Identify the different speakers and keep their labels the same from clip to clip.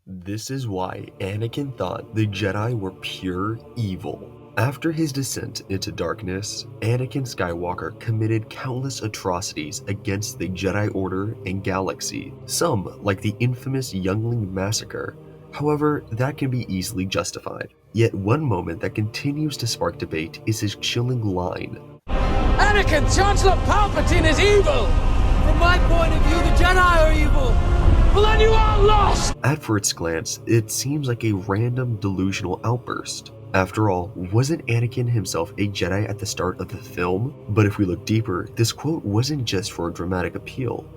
Speaker 1: This is why Anakin thought the Jedi were pure evil. After his descent into darkness, Anakin Skywalker committed countless atrocities against the Jedi Order and galaxy, some like the infamous Youngling Massacre. However, that can be easily justified. Yet one moment that continues to spark debate is his chilling line.
Speaker 2: Anakin, Chancellor Palpatine is evil!
Speaker 3: From my point of view, the Jedi are evil!
Speaker 2: Well, then you are lost!
Speaker 1: At first glance, it seems like a random delusional outburst. After all, wasn't Anakin himself a Jedi at the start of the film? But if we look deeper, this quote wasn't just for a dramatic appeal.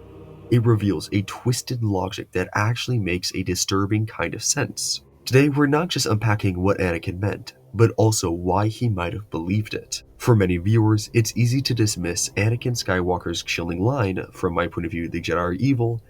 Speaker 1: It reveals a twisted logic that actually makes a disturbing kind of sense. Today, we're not just unpacking what Anakin meant, but also why he might have believed it. For many viewers, it's easy to dismiss Anakin Skywalker's chilling line, from my point of view, the Jedi are evil,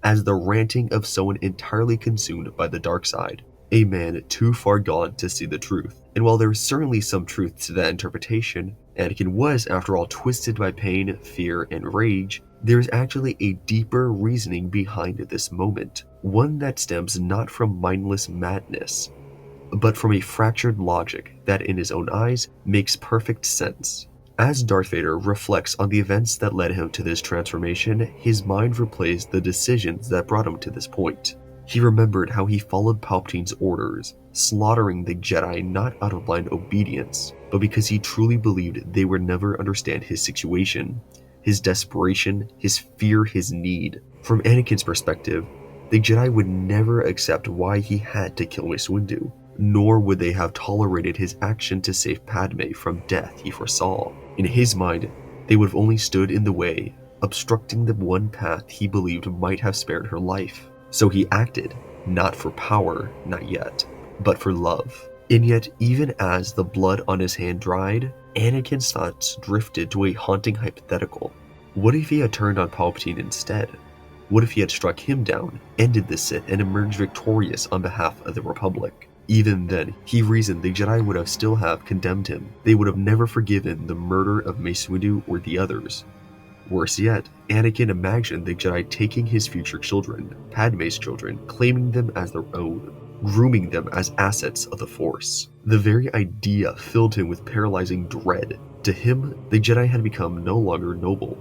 Speaker 1: as the ranting of someone entirely consumed by the dark side, a man too far gone to see the truth. And while there is certainly some truth to that interpretation, Anakin was, after all, twisted by pain, fear, and rage, there is actually a deeper reasoning behind this moment, one that stems not from mindless madness, but from a fractured logic that in his own eyes makes perfect sense. As Darth Vader reflects on the events that led him to this transformation, his mind replays the decisions that brought him to this point. He remembered how he followed Palpatine's orders, slaughtering the Jedi not out of blind obedience, but because he truly believed they would never understand his situation, his desperation, his fear, his need. From Anakin's perspective, the Jedi would never accept why he had to kill Mace Windu, nor would they have tolerated his action to save Padme from death he foresaw. In his mind, they would have only stood in the way, obstructing the one path he believed might have spared her life. So he acted, not for power, not yet, but for love. And yet, even as the blood on his hand dried, Anakin's thoughts drifted to a haunting hypothetical. What if he had turned on Palpatine instead? What if he had struck him down, ended the Sith, and emerged victorious on behalf of the Republic? Even then, he reasoned the Jedi would have still have condemned him. They would have never forgiven the murder of Mace Windu or the others. Worse yet, Anakin imagined the Jedi taking his future children, Padme's children, claiming them as their own, grooming them as assets of the Force. The very idea filled him with paralyzing dread. To him, the Jedi had become no longer noble.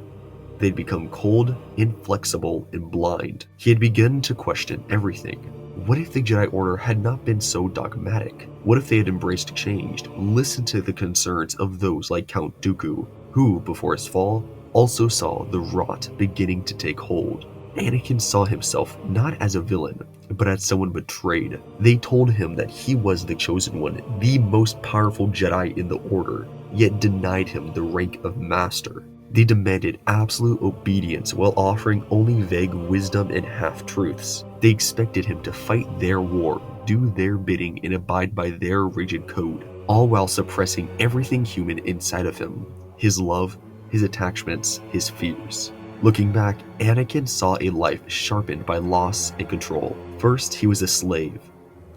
Speaker 1: They'd become cold, inflexible, and blind. He had begun to question everything. What if the Jedi Order had not been so dogmatic? What if they had embraced change, listened to the concerns of those like Count Dooku, who, before his fall, also saw the rot beginning to take hold? Anakin saw himself not as a villain, but as someone betrayed. They told him that he was the chosen one, the most powerful Jedi in the Order, yet denied him the rank of Master. They demanded absolute obedience while offering only vague wisdom and half-truths. They expected him to fight their war, do their bidding, and abide by their rigid code, all while suppressing everything human inside of him: his love, his attachments, his fears. Looking back, Anakin saw a life sharpened by loss and control. First, he was a slave,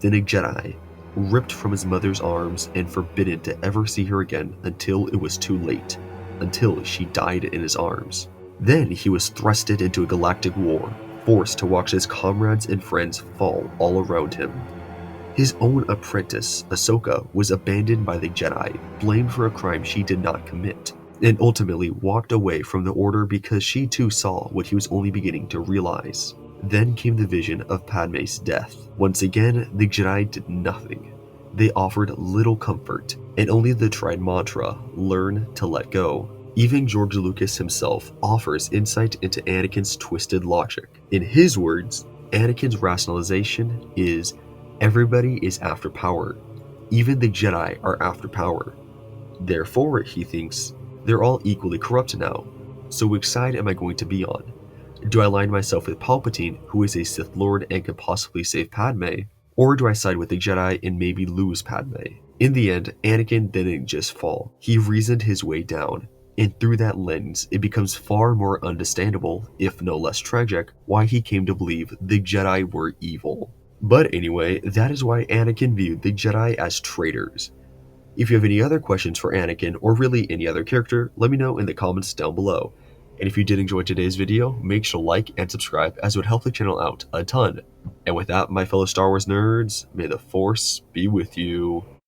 Speaker 1: then a Jedi, ripped from his mother's arms and forbidden to ever see her again until it was too late, until she died in his arms. Then he was thrusted into a galactic war, forced to watch his comrades and friends fall all around him. His own apprentice, Ahsoka, was abandoned by the Jedi, blamed for a crime she did not commit, and ultimately walked away from the Order because she too saw what he was only beginning to realize. Then came the vision of Padme's death. Once again, the Jedi did nothing. They offered little comfort, and only the tried mantra, learn to let go. Even George Lucas himself offers insight into Anakin's twisted logic. In his words, Anakin's rationalization is, everybody is after power. Even the Jedi are after power. Therefore, he thinks, they're all equally corrupt now. So which side am I going to be on? Do I align myself with Palpatine, who is a Sith Lord and could possibly save Padme? Or do I side with the Jedi and maybe lose Padme? In the end, Anakin didn't just fall. He reasoned his way down. And through that lens, it becomes far more understandable, if no less tragic, why he came to believe the Jedi were evil. But anyway, that is why Anakin viewed the Jedi as traitors. If you have any other questions for Anakin, or really any other character, let me know in the comments down below. And if you did enjoy today's video, make sure to like and subscribe, as it would help the channel out a ton. And with that, my fellow Star Wars nerds, may the Force be with you.